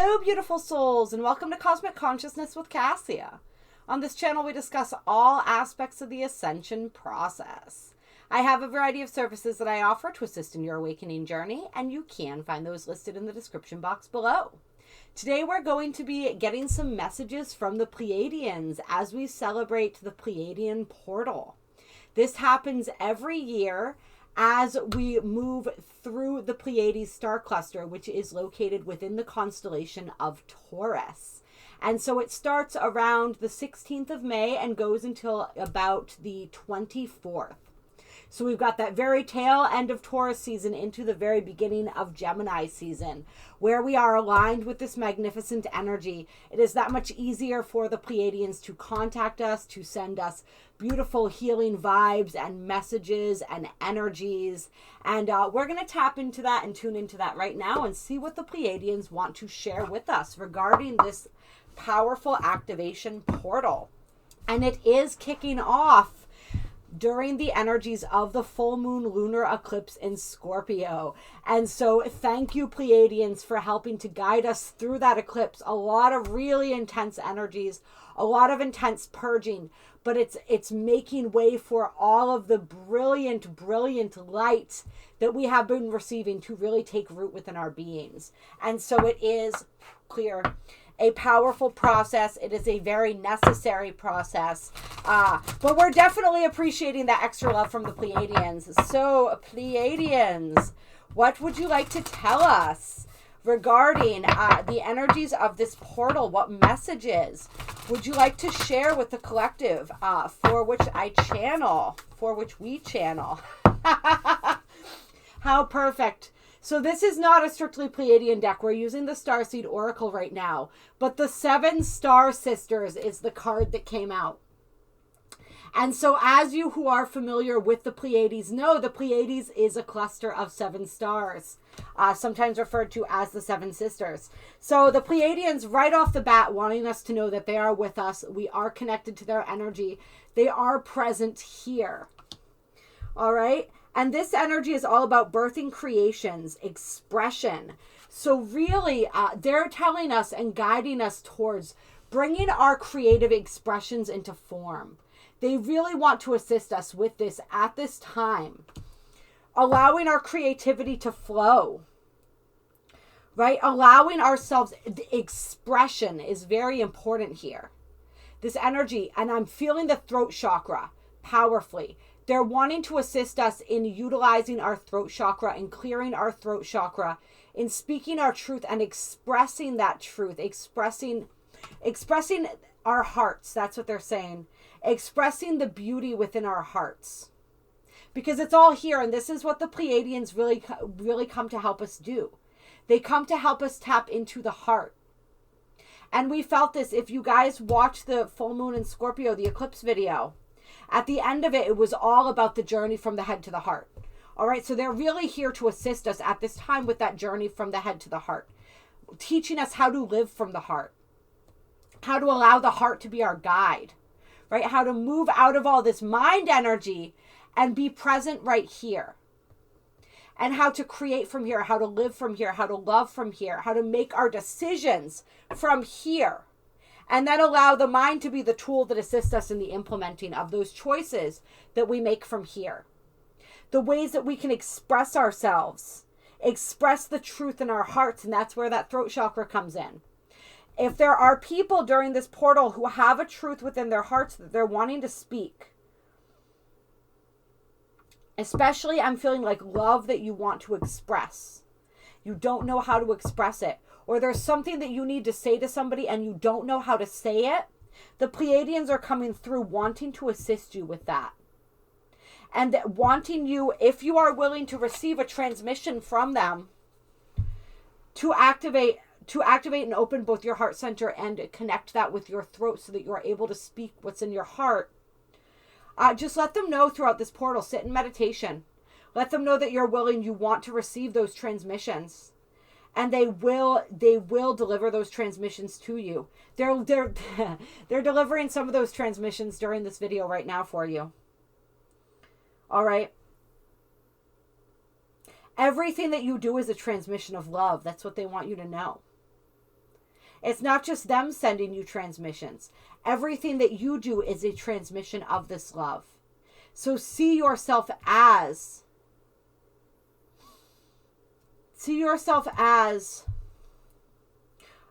Hello, beautiful souls, and welcome to Cosmic Consciousness with Kassia. On this channel, we discuss all aspects of the ascension process. I have a variety of services that I offer to assist in your awakening journey, and you can find those listed in the description box below. Today, we're going to be getting some messages from the Pleiadians as we celebrate the Pleiadian portal. This happens every year as we move through the Pleiades star cluster, which is located within the constellation of Taurus. And so it starts around the 16th of May and goes until about the 24th. So we've got that very tail end of Taurus season into the very beginning of Gemini season, where we are aligned with this magnificent energy. It is that much easier for the Pleiadians to contact us, to send us beautiful healing vibes and messages and energies. And we're going to tap into that and tune into that right now and see what the Pleiadians want to share with us regarding this powerful activation portal. And it is kicking off during the energies of the full moon lunar eclipse in Scorpio. And so thank you, Pleiadians, for helping to guide us through that eclipse. A lot of really intense energies, a lot of intense purging, but it's making way for all of the brilliant light that we have been receiving to really take root within our beings. And so it is clear, a powerful process. It is a very necessary process. But we're definitely appreciating that extra love from the Pleiadians. So, Pleiadians, what would you like to tell us regarding the energies of this portal? What messages would you like to share with the collective for which we channel? How perfect. So this is not a strictly Pleiadian deck. We're using the Starseed Oracle right now. But the 7 Star Sisters is the card that came out. And so as you who are familiar with the Pleiades know, the Pleiades is a cluster of 7 stars, sometimes referred to as the 7 sisters. So the Pleiadians right off the bat wanting us to know that they are with us. We are connected to their energy. They are present here. All right. And this energy is all about birthing creations, expression. So really, they're telling us and guiding us towards bringing our creative expressions into form. They really want to assist us with this at this time, allowing our creativity to flow, right? Allowing ourselves, expression is very important here. This energy, and I'm feeling the throat chakra powerfully. They're wanting to assist us in utilizing our throat chakra and clearing our throat chakra, in speaking our truth and expressing that truth, expressing our hearts. That's what they're saying. Expressing the beauty within our hearts. Because it's all here, and this is what the Pleiadians really come to help us do. They come to help us tap into the heart. And we felt this. If you guys watch the full moon in Scorpio, the eclipse video, at the end of it, it was all about the journey from the head to the heart. All right, so they're really here to assist us at this time with that journey from the head to the heart, teaching us how to live from the heart, how to allow the heart to be our guide, right? How to move out of all this mind energy and be present right here. And how to create from here, how to live from here, how to love from here, how to make our decisions from here. And then allow the mind to be the tool that assists us in the implementing of those choices that we make from here. The ways that we can express ourselves, express the truth in our hearts, and that's where that throat chakra comes in. If there are people during this portal who have a truth within their hearts that they're wanting to speak, especially I'm feeling like love that you want to express. You don't know how to express it. Or there's something that you need to say to somebody and you don't know how to say it, the Pleiadians are coming through wanting to assist you with that. And wanting you, if you are willing to receive a transmission from them, to activate and open both your heart center and connect that with your throat so that you are able to speak what's in your heart. Just let them know throughout this portal. Sit in meditation. Let them know that you're willing, you want to receive those transmissions. And they will deliver those transmissions to you. They're delivering some of those transmissions during this video right now for you. All right. Everything that you do is a transmission of love. That's what they want you to know. It's not just them sending you transmissions. Everything that you do is a transmission of this love. So see yourself as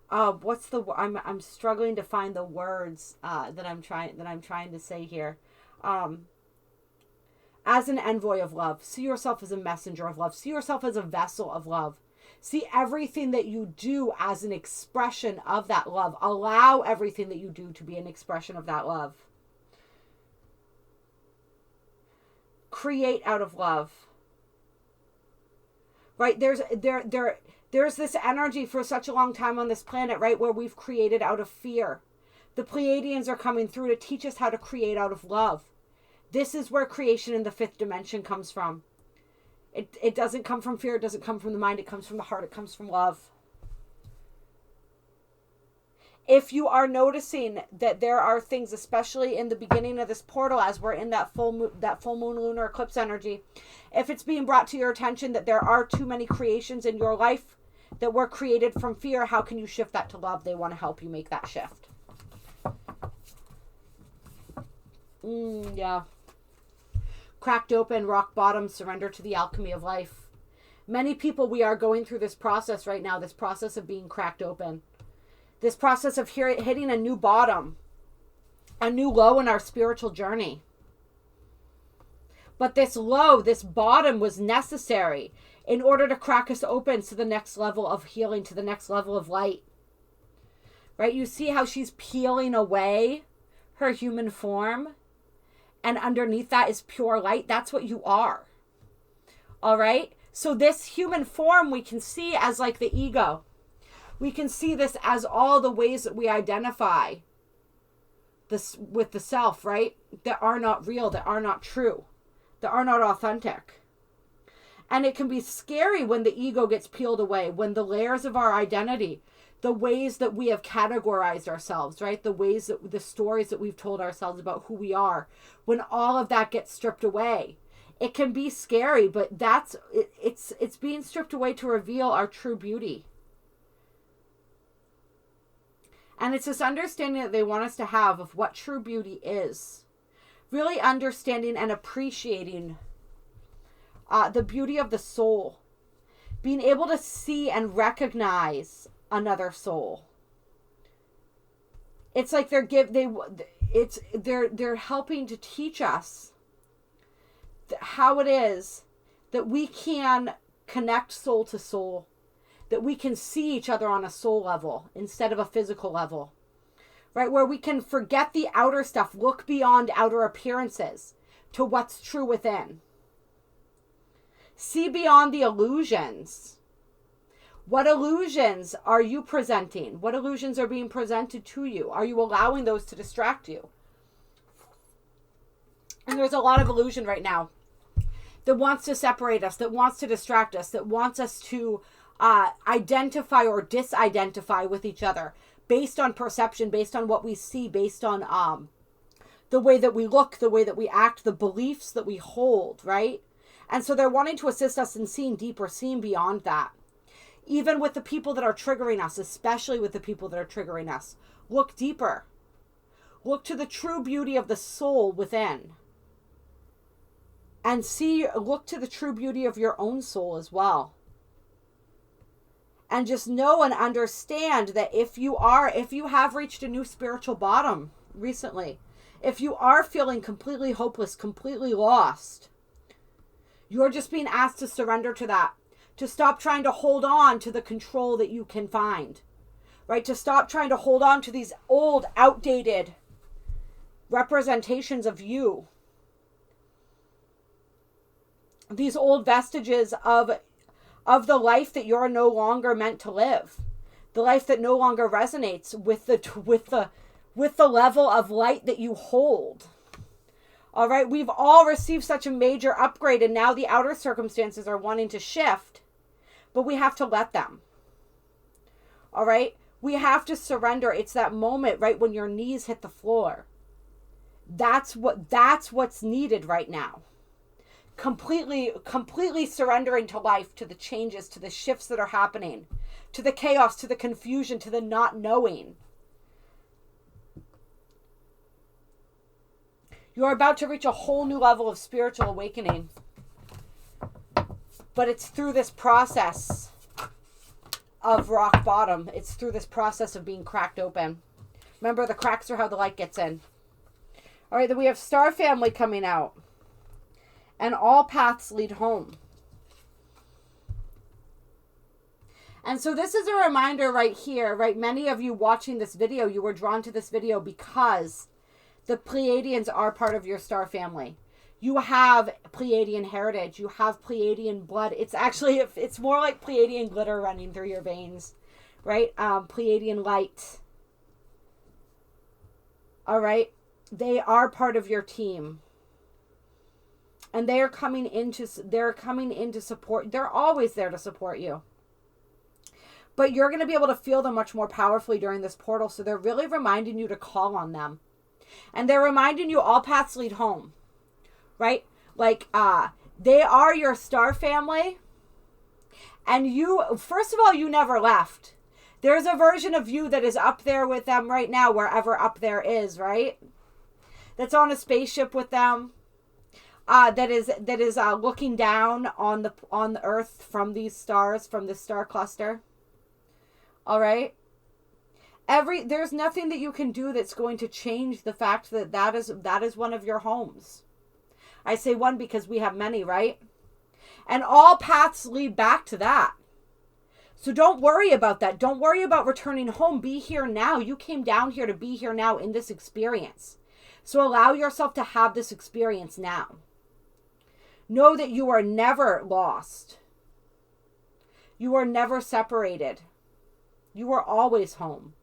I'm struggling to find the words that I'm trying to say here. As an envoy of love. See yourself as a messenger of love. See yourself as a vessel of love. See everything that you do as an expression of that love. Allow everything that you do to be an expression of that love. Create out of love. Right? There's this energy for such a long time on this planet, right, where we've created out of fear. The Pleiadians are coming through to teach us how to create out of love. This is where creation in the fifth dimension comes from. It doesn't come from fear. It doesn't come from the mind. It comes from the heart. It comes from love. If you are noticing that there are things, especially in the beginning of this portal, as we're in that full moon lunar eclipse energy, if it's being brought to your attention that there are too many creations in your life that were created from fear, how can you shift that to love? They want to help you make that shift. Yeah. Cracked open, rock bottom, surrender to the alchemy of life. Many people, we are going through this process right now, this process of being cracked open. This process of hitting a new bottom, a new low in our spiritual journey. But this low, this bottom was necessary in order to crack us open to the next level of healing, to the next level of light. Right? You see how she's peeling away her human form, and underneath that is pure light. That's what you are. All right? So this human form we can see as like the ego. We can see this as all the ways that we identify this with the self, right? That are not real, that are not true, that are not authentic. And it can be scary when the ego gets peeled away, when the layers of our identity, the ways that we have categorized ourselves, right? The ways that the stories that we've told ourselves about who we are, when all of that gets stripped away. It can be scary, but it's being stripped away to reveal our true beauty. And it's this understanding that they want us to have of what true beauty is. Really understanding and appreciating the beauty of the soul. Being able to see and recognize another soul. It's like they're helping to teach us how it is that we can connect soul to soul. That we can see each other on a soul level instead of a physical level, right? Where we can forget the outer stuff, look beyond outer appearances to what's true within. See beyond the illusions. What illusions are you presenting? What illusions are being presented to you? Are you allowing those to distract you? And there's a lot of illusion right now that wants to separate us, that wants to distract us, that wants us to identify or disidentify with each other based on perception, based on what we see, based on the way that we look, the way that we act, the beliefs that we hold, right? And so they're wanting to assist us in seeing deeper, seeing beyond that. Even with the people that are triggering us, especially with the people that are triggering us, look deeper. Look to the true beauty of the soul within. And look to the true beauty of your own soul as well. And just know and understand that if you have reached a new spiritual bottom recently, if you are feeling completely hopeless, completely lost, you're just being asked to surrender to that, to stop trying to hold on to the control that you can find, right? To stop trying to hold on to these old, outdated representations of you, these old vestiges of the life that you're no longer meant to live, the life that no longer resonates with the level of light that you hold. All right, we've all received such a major upgrade, and now the outer circumstances are wanting to shift, but we have to let them. All right, we have to surrender. It's that moment right when your knees hit the floor. That's what's needed right now. completely surrendering to life, to the changes, to the shifts that are happening, to the chaos, to the confusion, to the not knowing. You're about to reach a whole new level of spiritual awakening. But it's through this process of rock bottom. It's through this process of being cracked open. Remember, the cracks are how the light gets in. All right, then we have Star Family coming out. And all paths lead home. And so this is a reminder right here, right? Many of you watching this video, you were drawn to this video because the Pleiadians are part of your star family. You have Pleiadian heritage. You have Pleiadian blood. It's actually, it's more like Pleiadian glitter running through your veins, right? Pleiadian light. All right. They are part of your team. And they're coming in to support. They're always there to support you. But you're going to be able to feel them much more powerfully during this portal. So they're really reminding you to call on them. And they're reminding you all paths lead home. Right? Like, they are your star family. And you, first of all, you never left. There's a version of you that is up there with them right now, wherever up there is, right? That's on a spaceship with them. That is looking down on the earth from these stars, from the star cluster. All right? There's nothing that you can do that's going to change the fact that is one of your homes. I say one because we have many, right? And all paths lead back to that. So don't worry about that. Don't worry about returning home. Be here now. You came down here to be here now in this experience. So allow yourself to have this experience now. Know that you are never lost. You are never separated. You are always home.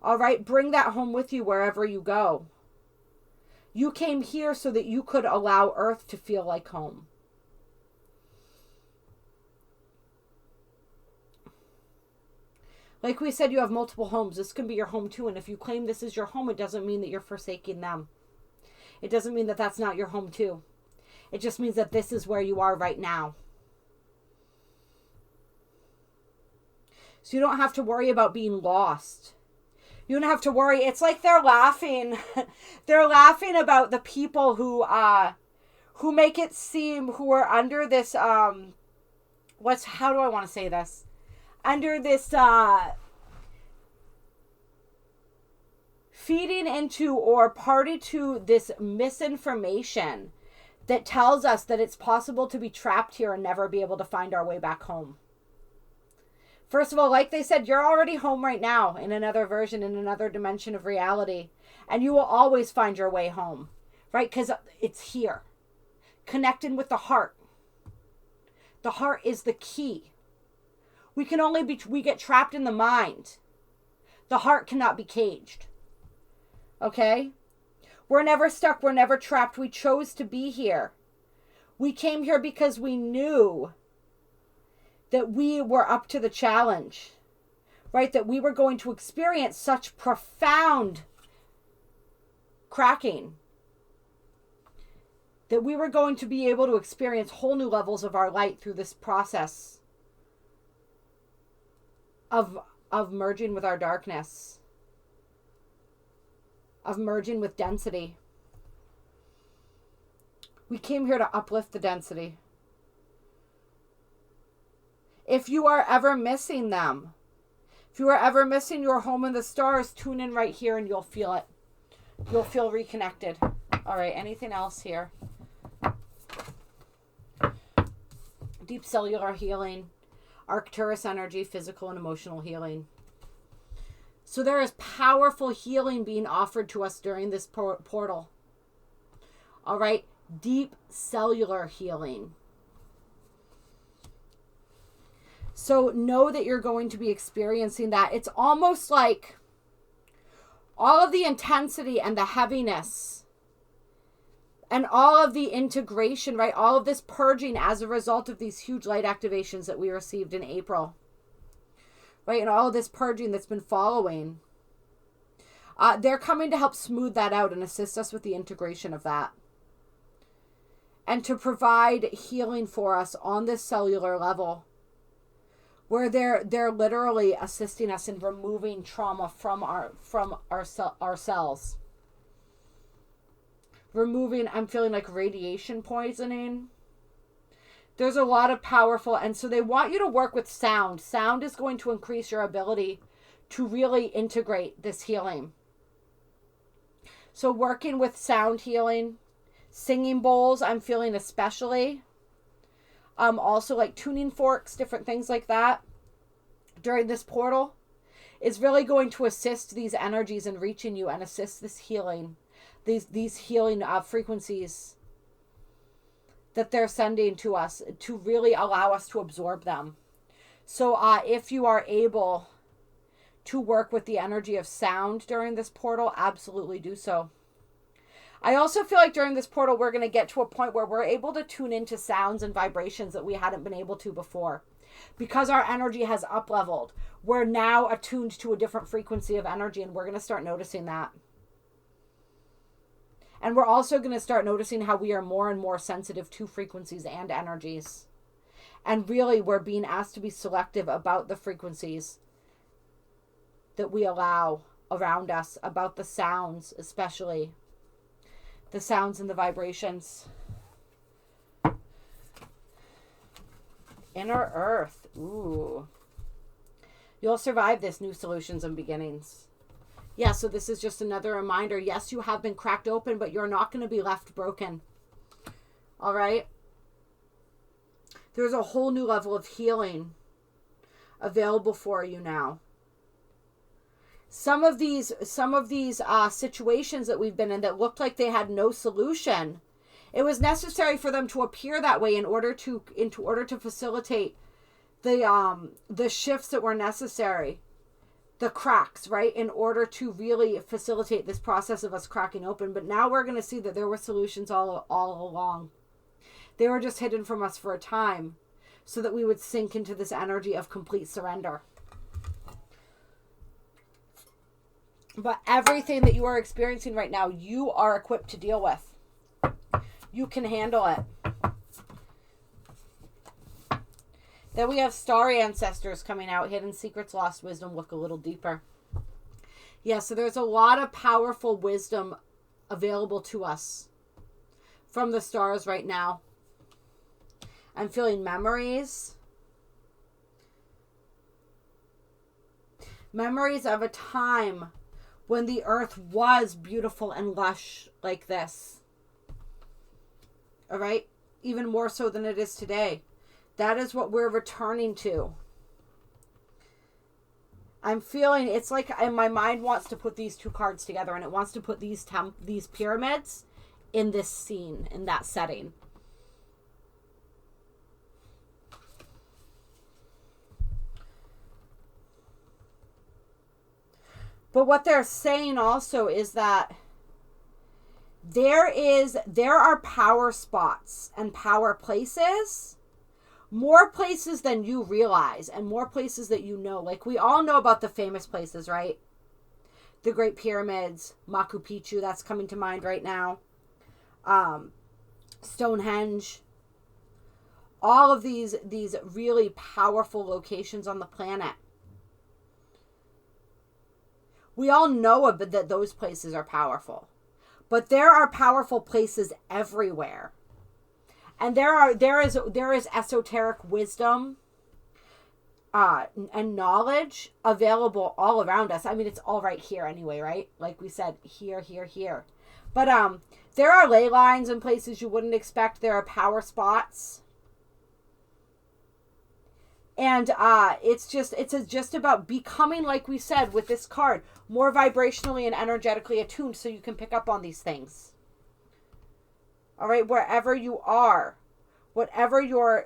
All right? Bring that home with you wherever you go. You came here so that you could allow Earth to feel like home. Like we said, you have multiple homes. This can be your home too. And if you claim this is your home, it doesn't mean that you're forsaking them. It doesn't mean that that's not your home too. It just means that this is where you are right now. So you don't have to worry about being lost. You don't have to worry. It's like they're laughing. They're laughing about the people who make it seem, who are under this, how do I want to say this? Under this, feeding into or party to this misinformation that tells us that it's possible to be trapped here and never be able to find our way back home. First of all, like they said, you're already home right now in another version, in another dimension of reality. And you will always find your way home, right? Because it's here. Connecting with the heart. The heart is the key. We get trapped in the mind. The heart cannot be caged. Okay? We're never stuck. We're never trapped. We chose to be here. We came here because we knew that we were up to the challenge, right? That we were going to experience such profound cracking, that we were going to be able to experience whole new levels of our light through this process of merging with our darkness, of merging with density. We came here to uplift the density. If you are ever missing them, if you are ever missing your home in the stars, tune in right here and you'll feel it. You'll feel reconnected. All right, anything else here? Deep cellular healing, Arcturus energy, physical and emotional healing. So there is powerful healing being offered to us during this portal. All right, deep cellular healing. So know that you're going to be experiencing that. It's almost like all of the intensity and the heaviness and all of the integration, right? All of this purging as a result of these huge light activations that we received in April, right? And all of this purging that's been following. They're coming to help smooth that out and assist us with the integration of that. and to provide healing for us on this cellular level, where they're literally assisting us in removing trauma from our cells. Removing, I'm feeling like radiation poisoning. There's a lot of powerful, and so they want you to work with sound. Sound is going to increase your ability to really integrate this healing. So working with sound healing, singing bowls, I'm feeling especially. Also like tuning forks, different things like that during this portal is really going to assist these energies in reaching you and assist this healing, these healing frequencies that they're sending to us to really allow us to absorb them. So if you are able to work with the energy of sound during this portal, absolutely do so. I also feel like during this portal, we're going to get to a point where we're able to tune into sounds and vibrations that we hadn't been able to before. Because our energy has up-leveled, we're now attuned to a different frequency of energy, and we're going to start noticing that. And we're also going to start noticing how we are more and more sensitive to frequencies and energies. And really, we're being asked to be selective about the frequencies that we allow around us, about the sounds, especially the sounds and the vibrations. Inner Earth. Ooh. You'll survive this, new solutions and beginnings. Yeah, so this is just another reminder. Yes, you have been cracked open, but you're not going to be left broken. All right? There's a whole new level of healing available for you now. Some of these situations that we've been in that looked like they had no solution, it was necessary for them to appear that way in order to facilitate the shifts that were necessary. The cracks, right, in order to really facilitate this process of us cracking open. But now we're going to see that there were solutions all along. They were just hidden from us for a time so that we would sink into this energy of complete surrender. But everything that you are experiencing right now, you are equipped to deal with. You can handle it. Then we have star ancestors coming out. Hidden secrets, lost wisdom. Look a little deeper. Yeah, so there's a lot of powerful wisdom available to us from the stars right now. I'm feeling memories. Memories of a time when the earth was beautiful and lush like this. All right? Even more so than it is today. That is what we're returning to. I'm feeling, it's like my mind wants to put these two cards together, and it wants to put these pyramids in this scene, in that setting. But what they're saying also is that there are power spots and power places, more places than you realize, and more places that you know. Like, we all know about the famous places, right? The Great Pyramids, Machu Picchu, that's coming to mind right now. Stonehenge. All of these really powerful locations on the planet. We all know that those places are powerful. But there are powerful places everywhere. And there is esoteric wisdom and knowledge available all around us. I mean, it's all right here anyway, right? Like we said, here. But there are ley lines in places you wouldn't expect. There are power spots. And it's just about becoming, like we said with this card, more vibrationally and energetically attuned so you can pick up on these things. All right, wherever you are, whatever your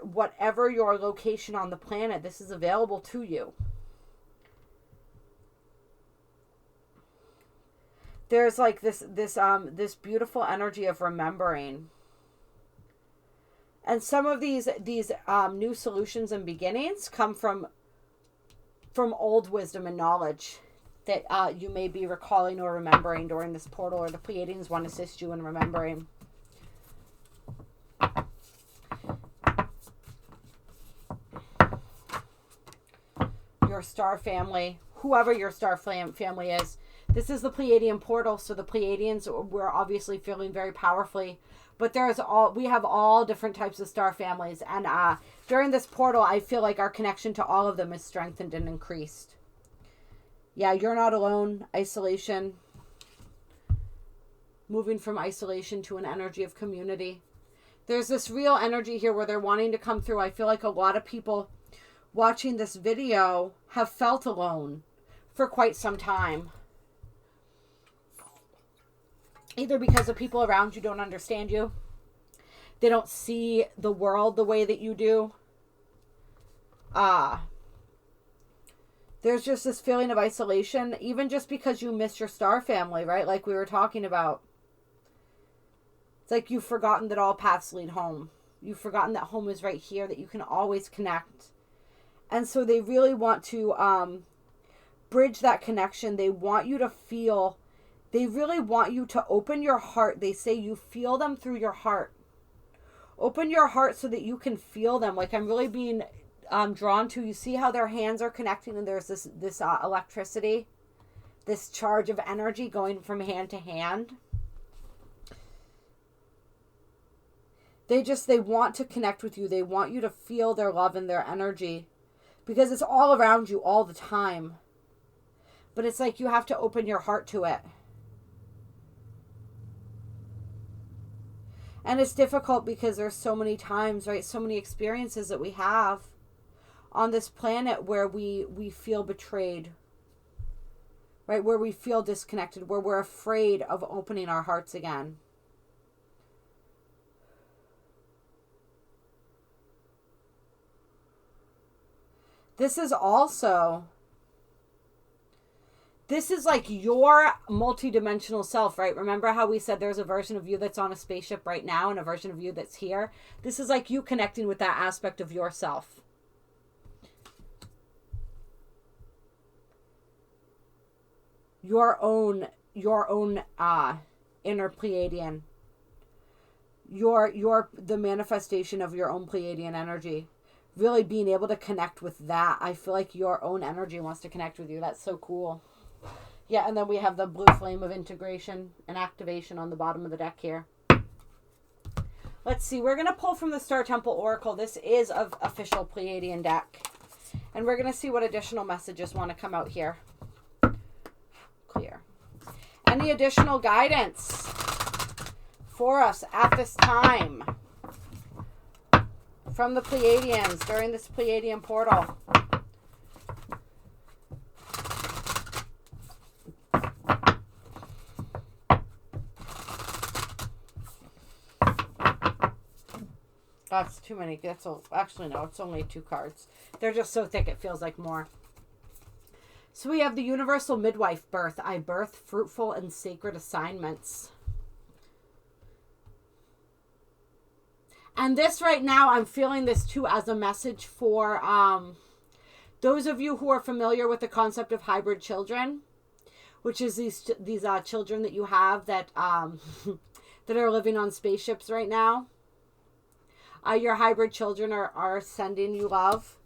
location on the planet, this is available to you. There's like this beautiful energy of remembering. And some of these new solutions and beginnings come from old wisdom and knowledge that you may be recalling or remembering during this portal, or the Pleiadians want to assist you in remembering. star family, whoever your star family is. This is the Pleiadian portal, so the Pleiadians, we're obviously feeling very powerfully. But we have all different types of star families. And during this portal, I feel like our connection to all of them is strengthened and increased. Yeah, you're not alone. Isolation. Moving from isolation to an energy of community. There's this real energy here where they're wanting to come through. I feel like a lot of people watching this video have felt alone for quite some time. Either because the people around you don't understand you. They don't see the world the way that you do. There's just this feeling of isolation, even just because you miss your star family, right? Like we were talking about. It's like you've forgotten that all paths lead home. You've forgotten that home is right here, that you can always connect. And so they really want to bridge that connection. They want you to feel, they really want you to open your heart. They say you feel them through your heart. Open your heart so that you can feel them. Like I'm really being drawn to, you see how their hands are connecting and there's this electricity, this charge of energy going from hand to hand. They want to connect with you. They want you to feel their love and their energy because it's all around you all the time. But it's like you have to open your heart to it. And it's difficult because there's so many times, right? So many experiences that we have on this planet where we feel betrayed, right? Where we feel disconnected, where we're afraid of opening our hearts again. This is like your multidimensional self, right? Remember how we said there's a version of you that's on a spaceship right now and a version of you that's here? This is like you connecting with that aspect of yourself. Your own inner Pleiadian. You're the manifestation of your own Pleiadian energy. Really being able to connect with that. I feel like your own energy wants to connect with you. That's so cool. Yeah, and then we have the blue flame of integration and activation on the bottom of the deck here. Let's see. We're going to pull from the Star Temple Oracle. This is an official Pleiadian deck. And we're going to see what additional messages want to come out here. Clear. Any additional guidance for us at this time from the Pleiadians during this Pleiadian portal? That's too many. Actually, no, it's only 2 cards. They're just so thick it feels like more. So we have the Universal Midwife birth. I birth fruitful and sacred assignments. And this right now, I'm feeling this too as a message for those of you who are familiar with the concept of hybrid children, which is these children that you have that that are living on spaceships right now. Your hybrid children are sending you love.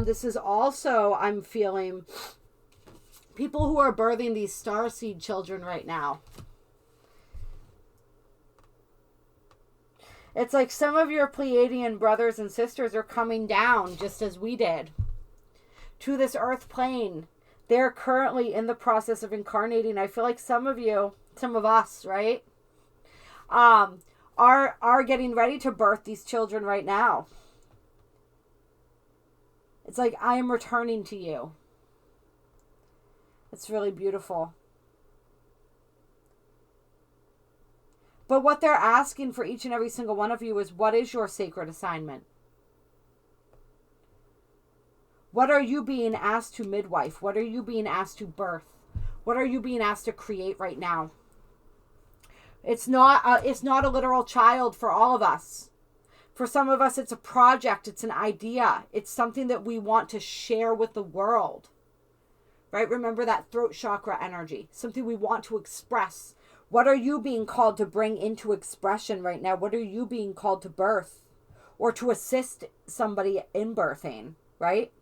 This is also, I'm feeling, people who are birthing these starseed children right now. It's like some of your Pleiadian brothers and sisters are coming down, just as we did, to this earth plane. They're currently in the process of incarnating. I feel like some of you, some of us, right, are getting ready to birth these children right now. It's like, I am returning to you. It's really beautiful. But what they're asking for each and every single one of you is, what is your sacred assignment? What are you being asked to midwife? What are you being asked to birth? What are you being asked to create right now? It's not a literal child for all of us. For some of us, it's a project. It's an idea. It's something that we want to share with the world. Right? Remember that throat chakra energy. Something we want to express. What are you being called to bring into expression right now? What are you being called to birth? Or to assist somebody in birthing, right?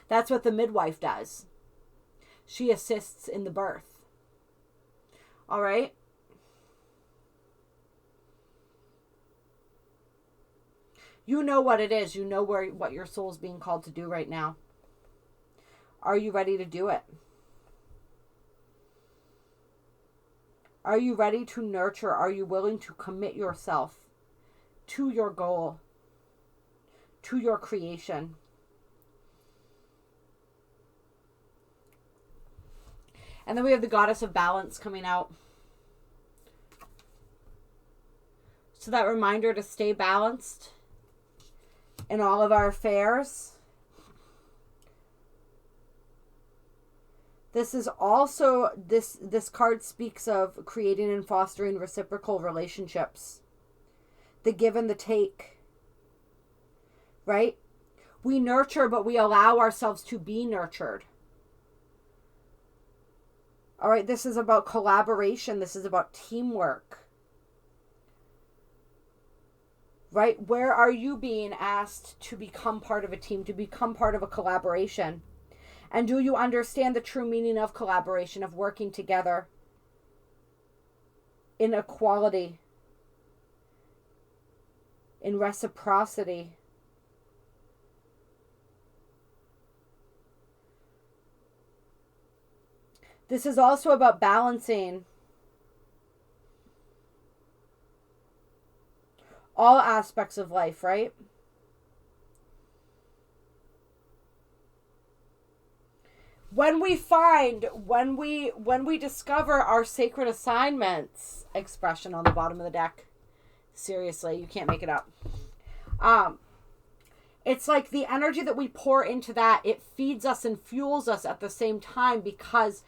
That's what the midwife does. She assists in the birth. All right? You know what it is. You know what your soul's being called to do right now. Are you ready to do it? Are you ready to nurture? Are you willing to commit yourself to your goal, to your creation? And then we have the Goddess of Balance coming out. So that reminder to stay balanced in all of our affairs. This is also, this card speaks of creating and fostering reciprocal relationships. The give and the take. Right? We nurture, but we allow ourselves to be nurtured. All right, this is about collaboration. This is about teamwork. Right? Where are you being asked to become part of a team, to become part of a collaboration? And do you understand the true meaning of collaboration, of working together in equality, in reciprocity? This is also about balancing all aspects of life, right? When we discover our sacred assignments, expression on the bottom of the deck. Seriously, you can't make it up. It's like the energy that we pour into that, it feeds us and fuels us at the same time because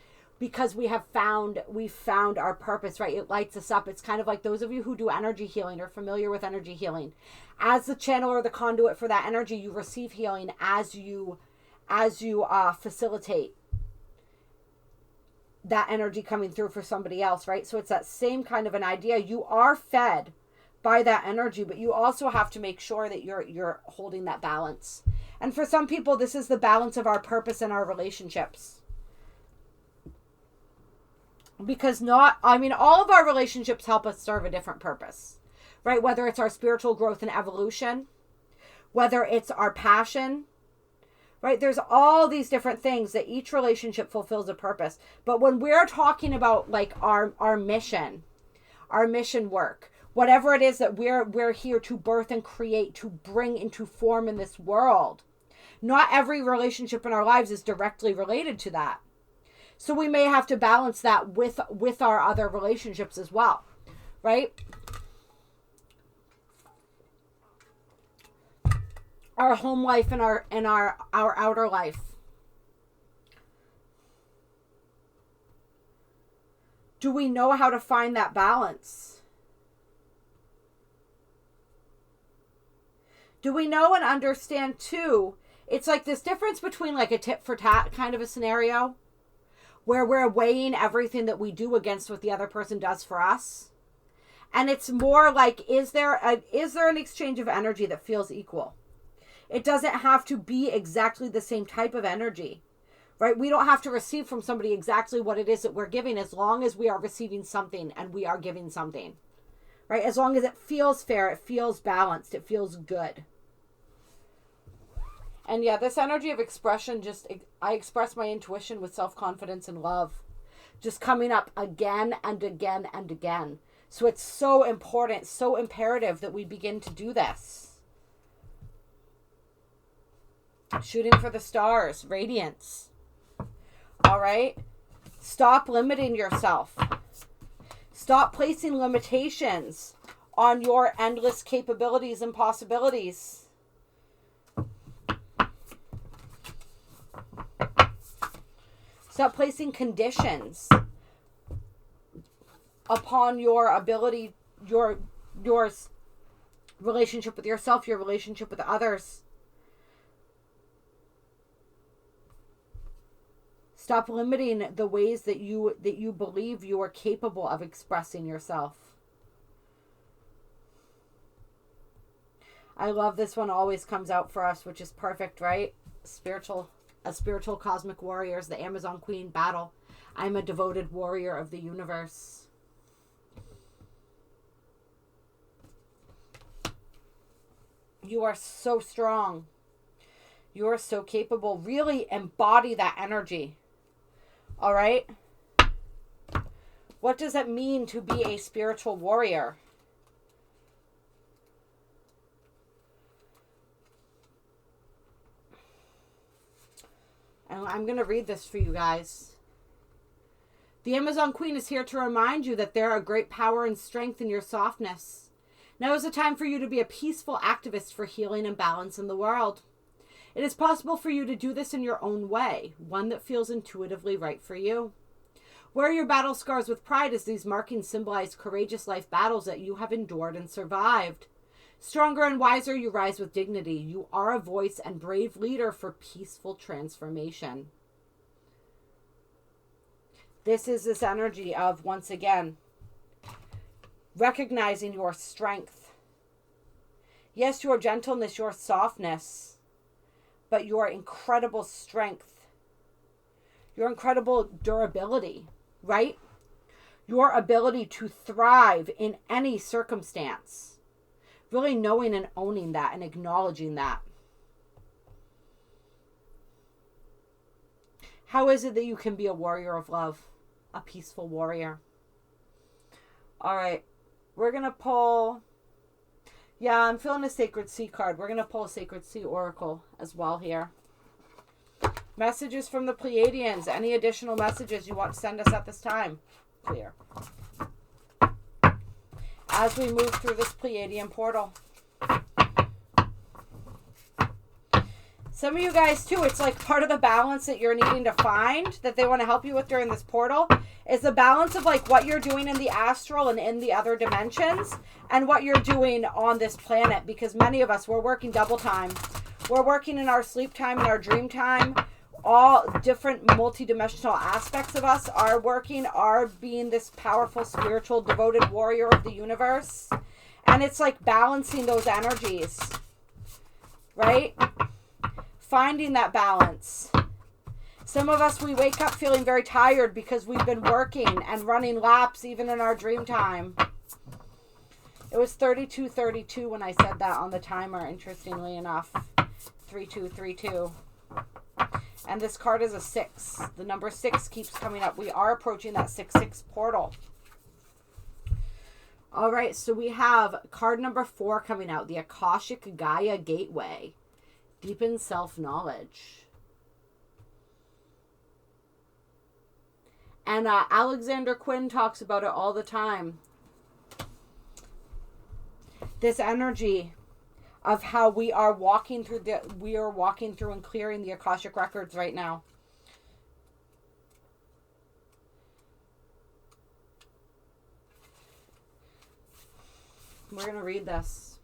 we found our purpose, right? It lights us up. It's kind of like those of you who do energy healing are familiar with energy healing. As the channel or the conduit for that energy, you receive healing as you facilitate that energy coming through for somebody else, right? So it's that same kind of an idea. You are fed by that energy, but you also have to make sure that you're holding that balance. And for some people, this is the balance of our purpose and our relationships. Because all of our relationships help us serve a different purpose, right? Whether it's our spiritual growth and evolution, whether it's our passion, right? There's all these different things that each relationship fulfills a purpose. But when we're talking about like our mission work, whatever it is that we're here to birth and create, to bring into form in this world, not every relationship in our lives is directly related to that. So we may have to balance that with our other relationships as well, right? Our home life and our outer life. Do we know how to find that balance? Do we know and understand too? It's like this difference between like a tit for tat kind of a scenario where we're weighing everything that we do against what the other person does for us. And it's more like, is there an exchange of energy that feels equal? It doesn't have to be exactly the same type of energy, right? We don't have to receive from somebody exactly what it is that we're giving, as long as we are receiving something and we are giving something, right? As long as it feels fair, it feels balanced, it feels good. And yeah, this energy of expression, I express my intuition with self-confidence and love, just coming up again and again and again. So it's so important, so imperative that we begin to do this. Shooting for the stars, radiance. All right? Stop limiting yourself. Stop placing limitations on your endless capabilities and possibilities. Stop placing conditions upon your ability, your relationship with yourself, your relationship with others. Stop limiting the ways that you believe you are capable of expressing yourself. I love this one always comes out for us, which is perfect, right? Spiritual a spiritual cosmic warrior is the Amazon Queen battle. I'm a devoted warrior of the universe. You are so strong. You are so capable. Really embody that energy. All right? What does it mean to be a spiritual warrior? And I'm going to read this for you guys. The Amazon Queen is here to remind you that there are great power and strength in your softness. Now is the time for you to be a peaceful activist for healing and balance in the world. It is possible for you to do this in your own way, one that feels intuitively right for you. Wear your battle scars with pride, as these markings symbolize courageous life battles that you have endured and survived. Stronger and wiser, you rise with dignity. You are a voice and brave leader for peaceful transformation. This is this energy of, once again, recognizing your strength. Yes, your gentleness, your softness, but your incredible strength, your incredible durability, right? Your ability to thrive in any circumstance. Really knowing and owning that and acknowledging that. How is it that you can be a warrior of love? A peaceful warrior. All right. We're going to pull... Yeah, I'm feeling a Sacred Sea card. We're going to pull a Sacred Sea Oracle as well here. Messages from the Pleiadians. Any additional messages you want to send us at this time? Clear. As we move through this Pleiadian portal. Some of you guys too, it's like part of the balance that you're needing to find that they want to help you with during this portal is the balance of like what you're doing in the astral and in the other dimensions and what you're doing on this planet, because many of us, we're working double time. We're working in our sleep time and our dream time. All different multidimensional aspects of us are working, are being this powerful, spiritual, devoted warrior of the universe. And it's like balancing those energies, right? Finding that balance. Some of us, we wake up feeling very tired because we've been working and running laps even in our dream time. It was 32:32 when I said that on the timer, interestingly enough. 3232. And this card is a 6. The number 6 keeps coming up. We are approaching that 6-6 portal. All right, so we have card number 4 coming out. The Akashic Gaia Gateway. Deepen self-knowledge. And Alexander Quinn talks about it all the time. This energy of how we are walking through and clearing the Akashic records right now. We're going to read this.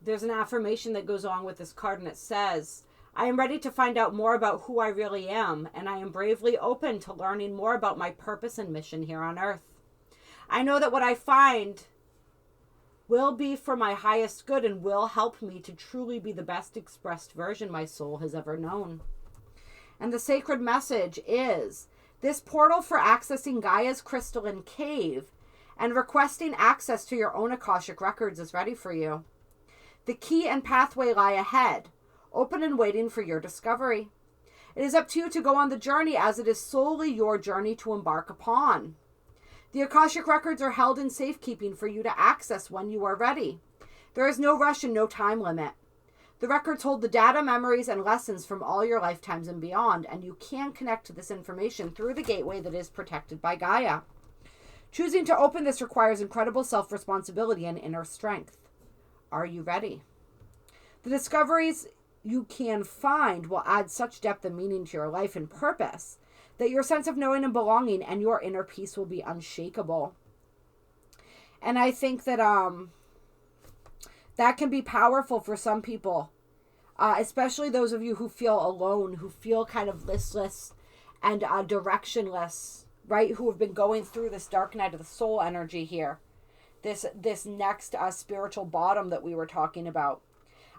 There's an affirmation that goes along with this card, and it says, I am ready to find out more about who I really am, and I am bravely open to learning more about my purpose and mission here on Earth. I know that what I find will be for my highest good and will help me to truly be the best expressed version my soul has ever known. And the sacred message is, this portal for accessing Gaia's crystalline cave and requesting access to your own Akashic records is ready for you. The key and pathway lie ahead, open and waiting for your discovery. It is up to you to go on the journey, as it is solely your journey to embark upon. The Akashic records are held in safekeeping for you to access when you are ready. There is no rush and no time limit. The records hold the data, memories, and lessons from all your lifetimes and beyond, and you can connect to this information through the gateway that is protected by Gaia. Choosing to open this requires incredible self-responsibility and inner strength. Are you ready? The discoveries you can find will add such depth and meaning to your life and purpose that your sense of knowing and belonging and your inner peace will be unshakable. And I think that that can be powerful for some people, especially those of you who feel alone, who feel kind of listless and directionless, right? Who have been going through this dark night of the soul energy here. This next spiritual bottom that we were talking about.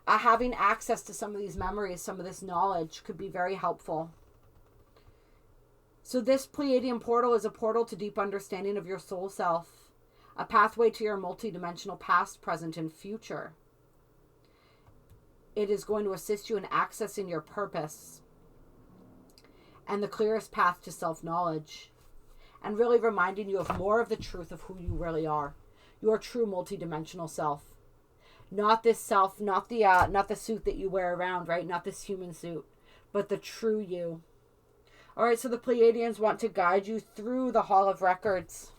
having access to some of these memories, some of this knowledge could be very helpful. So this Pleiadian portal is a portal to deep understanding of your soul self, a pathway to your multidimensional past, present, and future. It is going to assist you in accessing your purpose and the clearest path to self-knowledge, and really reminding you of more of the truth of who you really are, your true multidimensional self. Not this self, not the suit that you wear around, right? Not this human suit, but the true you. All right, so the Pleiadians want to guide you through the Hall of Records.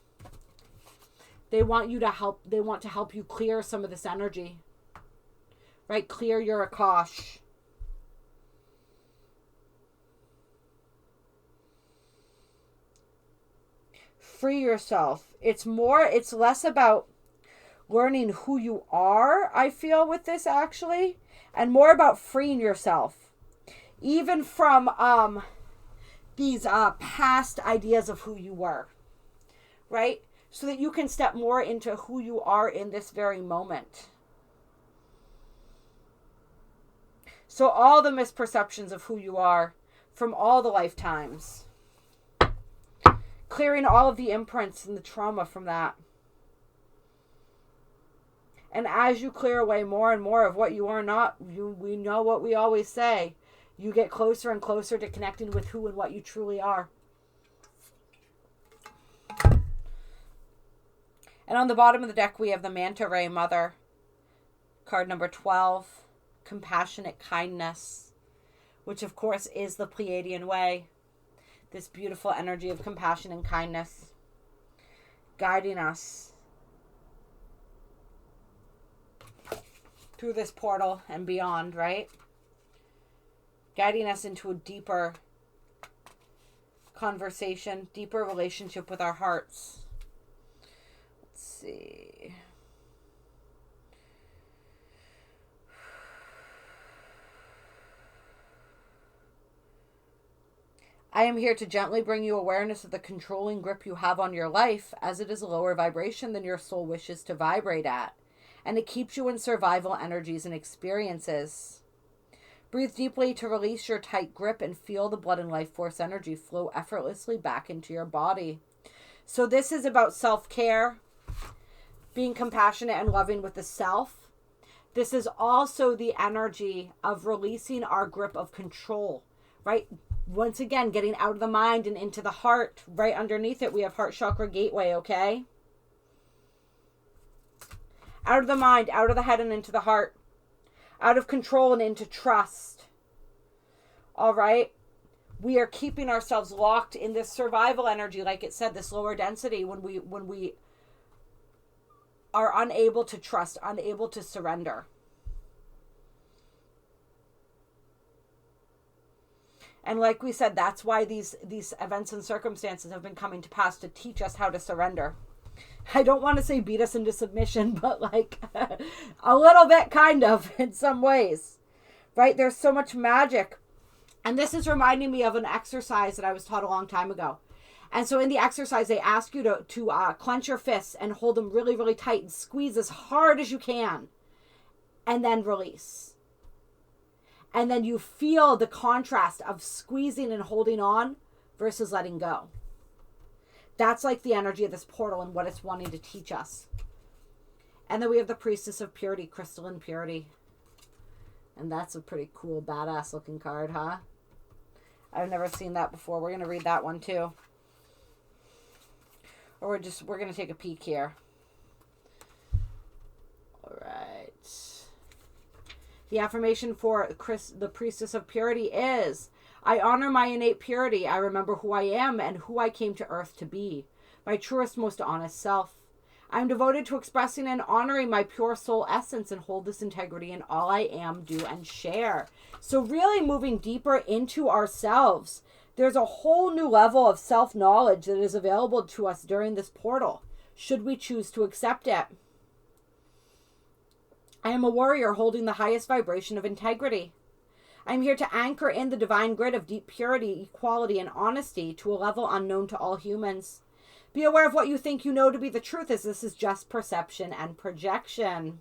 They want to help you clear some of this energy. Right? Clear your akash. Free yourself. It's less about learning who you are, I feel, with this actually, and more about freeing yourself. Even from these past ideas of who you were, right? So that you can step more into who you are in this very moment. So all the misperceptions of who you are from all the lifetimes. Clearing all of the imprints and the trauma from that. And as you clear away more and more of what you are not, we know what we always say. You get closer and closer to connecting with who and what you truly are. And on the bottom of the deck, we have the Manta Ray Mother. Card number 12, Compassionate Kindness, which of course is the Pleiadian way. This beautiful energy of compassion and kindness, guiding us through this portal and beyond, right? Guiding us into a deeper conversation, deeper relationship with our hearts. Let's see. I am here to gently bring you awareness of the controlling grip you have on your life, as it is a lower vibration than your soul wishes to vibrate at, and it keeps you in survival energies and experiences. Breathe deeply to release your tight grip and feel the blood and life force energy flow effortlessly back into your body. So this is about self-care, being compassionate and loving with the self. This is also the energy of releasing our grip of control, right? Once again, getting out of the mind and into the heart. Right underneath it, we have heart chakra gateway, okay? Out of the mind, out of the head and into the heart. Out of control and into trust. All right? We are keeping ourselves locked in this survival energy, like it said, this lower density, when we are unable to trust, unable to surrender. And like we said, that's why these events and circumstances have been coming to pass, to teach us how to surrender. I don't want to say beat us into submission, but like a little bit kind of in some ways, right? There's so much magic. And this is reminding me of an exercise that I was taught a long time ago. And so in the exercise, they ask you to clench your fists and hold them really, really tight and squeeze as hard as you can and then release. And then you feel the contrast of squeezing and holding on versus letting go. That's like the energy of this portal and what it's wanting to teach us. And then we have the Priestess of Purity, Crystalline Purity. And that's a pretty cool, badass looking card, huh? I've never seen that before. We're going to read that one too. Or we're going to take a peek here. All right. The affirmation for the Priestess of Purity is, I honor my innate purity. I remember who I am and who I came to earth to be. My truest, most honest self. I am devoted to expressing and honoring my pure soul essence and hold this integrity in all I am, do, and share. So really moving deeper into ourselves. There's a whole new level of self-knowledge that is available to us during this portal, should we choose to accept it. I am a warrior holding the highest vibration of integrity. I am here to anchor in the divine grid of deep purity, equality, and honesty to a level unknown to all humans. Be aware of what you think you know to be the truth, as this is just perception and projection.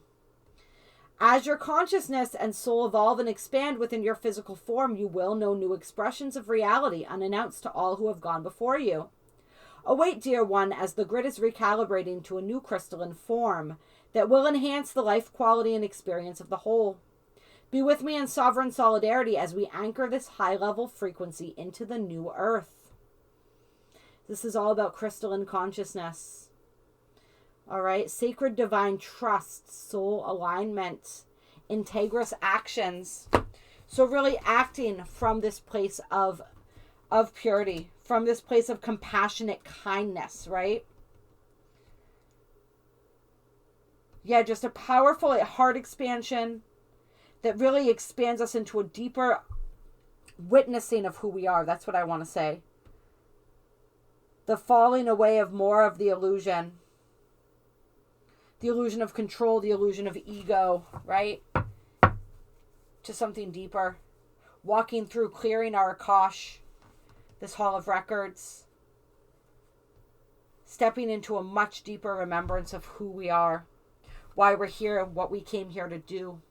As your consciousness and soul evolve and expand within your physical form, you will know new expressions of reality unannounced to all who have gone before you. Await, dear one, as the grid is recalibrating to a new crystalline form that will enhance the life quality and experience of the whole. Be with me in sovereign solidarity as we anchor this high-level frequency into the new earth. This is all about crystalline consciousness. All right, sacred divine trust, soul alignment, integrous actions. So really acting from this place of purity, from this place of compassionate kindness, right? Yeah, just a powerful heart expansion that really expands us into a deeper witnessing of who we are. That's what I want to say. The falling away of more of the illusion. The illusion of control, the illusion of ego, right? To something deeper. Walking through, clearing our Akash, this hall of records. Stepping into a much deeper remembrance of who we are. Why we're here, what we came here to do.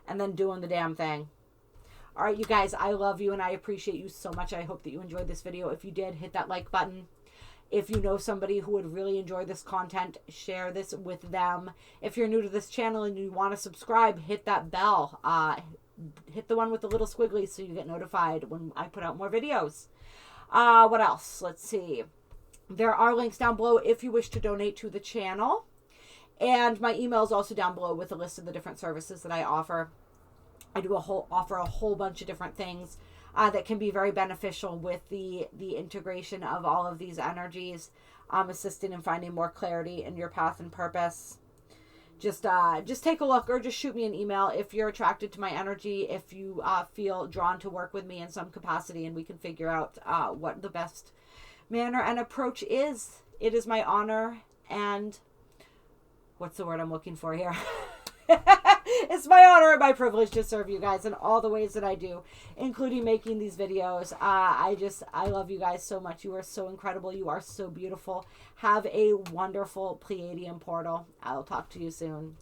And then doing the damn thing. All right, you guys, I love you and I appreciate you so much. I hope that you enjoyed this video. If you did, hit that like button. If you know somebody who would really enjoy this content, share this with them. If you're new to this channel and you want to subscribe, hit that bell. Hit the one with the little squiggly so you get notified when I put out more videos. What else? Let's see. There are links down below if you wish to donate to the channel. And my email is also down below with a list of the different services that I offer. I do offer a whole bunch of different things that can be very beneficial with the integration of all of these energies, assisting in finding more clarity in your path and purpose. Just take a look or just shoot me an email if you're attracted to my energy, if you feel drawn to work with me in some capacity, and we can figure out what the best manner and approach is. It is my honor and what's the word I'm looking for here? It's my honor and my privilege to serve you guys in all the ways that I do, including making these videos. I love you guys so much. You are so incredible. You are so beautiful. Have a wonderful Pleiadian portal. I'll talk to you soon.